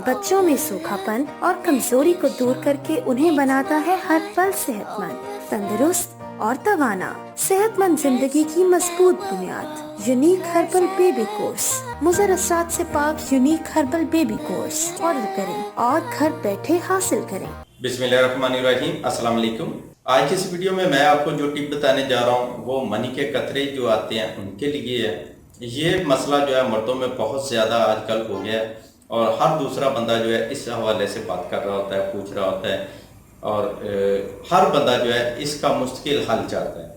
बच्चों में सूखापन और कमजोरी को दूर करके उन्हें बनाता है हर पल सेहतमंद, तंदुरुस्त और तवाना। सेहतमंद जिंदगी की मजबूत बुनियाद। Unique herbal baby course. मुज़र असरात से पाक unique herbal baby course order करें और घर बैठे हासिल करें। बिस्मिल्लाहिर्रहमानिर्रहीम, अस्सलाम वालेकुम। आज की इस वीडियो में मैं आपको जो टिप बताने जा रहा हूँ वो मनी के कतरे जो आते हैं उनके लिए है। ये मसला जो है मर्दों में बहुत ज़्यादा आजकल हो गया है और हर दूसरा बंदा जो है इस हवाले से बात कर रहा होता है, पूछ रहा होता है और हर बंदा जो है इसका मुस्तकिल हल चाहता है।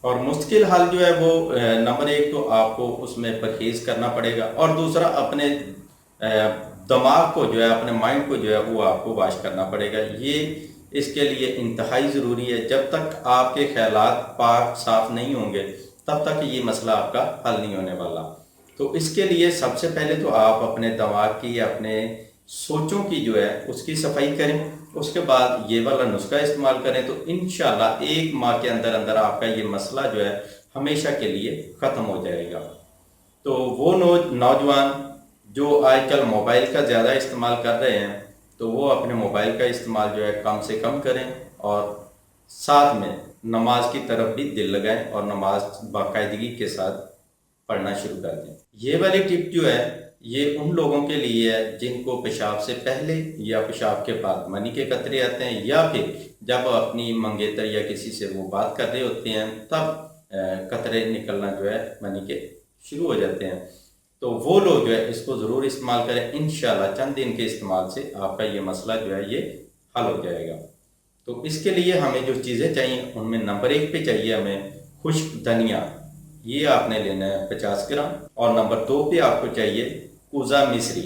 और मुश्किल हल जो है वो नंबर एक तो आपको उसमें परहेज़ करना पड़ेगा और दूसरा अपने दिमाग को जो है, अपने माइंड को जो है वो आपको वाश करना पड़ेगा। ये इसके लिए इंतहाई ज़रूरी है। जब तक आपके ख्यालात पाक साफ नहीं होंगे तब तक ये मसला आपका हल नहीं होने वाला। तो इसके लिए सबसे पहले तो आप अपने दिमाग की, अपने सोचों की जो है उसकी सफाई करें। उसके बाद ये वाला नुस्खा इस्तेमाल करें तो इंशाल्लाह 1 माह के अंदर अंदर आपका ये मसला जो है हमेशा के लिए ख़त्म हो जाएगा। तो वो नौजवान जो आजकल मोबाइल का ज़्यादा इस्तेमाल कर रहे हैं तो वो अपने मोबाइल का इस्तेमाल जो है कम से कम करें और साथ में नमाज की तरफ भी दिल लगाएं और नमाज बाकायदगी के साथ पढ़ना शुरू कर दें। ये वाली टिप जो है ये उन लोगों के लिए है जिनको पेशाब से पहले या पेशाब के बाद मनी के कतरे आते हैं, या फिर जब अपनी मंगेतर या किसी से वो बात कर रहे होते हैं तब कतरे निकलना जो है मनी के शुरू हो जाते हैं। तो वो लोग जो है इसको ज़रूर इस्तेमाल करें। इंशाल्लाह चंद दिन के इस्तेमाल से आपका ये मसला जो है ये हल हो जाएगा। तो इसके लिए हमें जो चीज़ें चाहिए उनमें नंबर 1 पे चाहिए हमें खुश्क धनिया, ये आपने लेना है 50 ग्राम। और नंबर 2 पे आपको चाहिए कूजा मिश्री,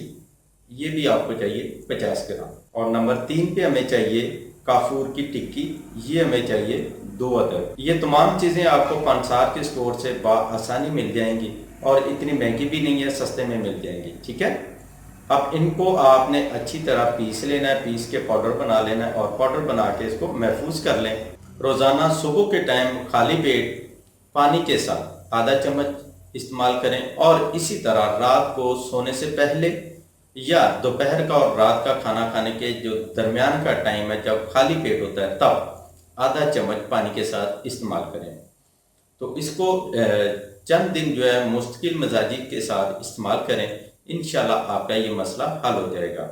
ये भी आपको चाहिए 50 ग्राम। और नंबर 3 पे हमें चाहिए काफूर की टिक्की, ये हमें चाहिए 2 अदरक। ये तमाम चीज़ें आपको पंसार के स्टोर से आसानी मिल जाएंगी और इतनी महंगी भी नहीं है, सस्ते में मिल जाएंगी। ठीक है, अब इनको आपने अच्छी तरह पीस लेना है, पीस के पाउडर बना लेना है और पाउडर बना के इसको महफूज कर लें। रोज़ाना सुबह के टाइम खाली पेट पानी के साथ आधा चम्मच इस्तेमाल करें और इसी तरह रात को सोने से पहले या दोपहर का और रात का खाना खाने के जो दरमियान का टाइम है जब खाली पेट होता है तब आधा चम्मच पानी के साथ इस्तेमाल करें। तो इसको चंद दिन जो है मुस्तकिल मिजाजी के साथ इस्तेमाल करें, इंशाल्लाह आपका ये मसला हल हो जाएगा।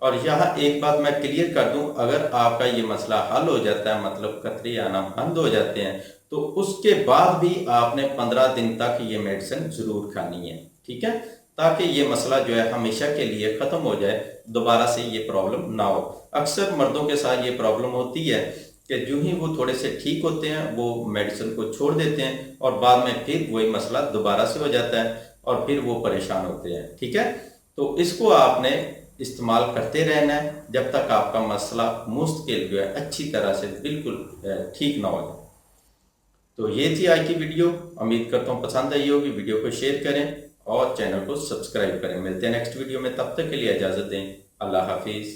और यहाँ एक बात मैं क्लियर कर दूं, अगर आपका ये मसला हल हो जाता है, मतलब कतरे आना बंद हो जाते हैं, तो उसके बाद भी आपने 15 दिन तक ये मेडिसिन ज़रूर खानी है। ठीक है, ताकि ये मसला जो है हमेशा के लिए ख़त्म हो जाए, दोबारा से ये प्रॉब्लम ना हो। अक्सर मर्दों के साथ ये प्रॉब्लम होती है कि जो ही वो थोड़े से ठीक होते हैं वो मेडिसिन को छोड़ देते हैं और बाद में फिर वही मसला दोबारा से हो जाता है और फिर वो परेशान होते हैं। ठीक है, तो इसको आपने इस्तेमाल करते रहना है जब तक आपका मसला मुस्तकिल जो है अच्छी तरह से बिल्कुल ठीक ना हो जाए। तो ये थी आज की वीडियो, उम्मीद करता हूँ पसंद आई होगी। वीडियो को शेयर करें और चैनल को सब्सक्राइब करें। मिलते हैं नेक्स्ट वीडियो में, तब तक के लिए इजाज़त दें। अल्लाह हाफिज़।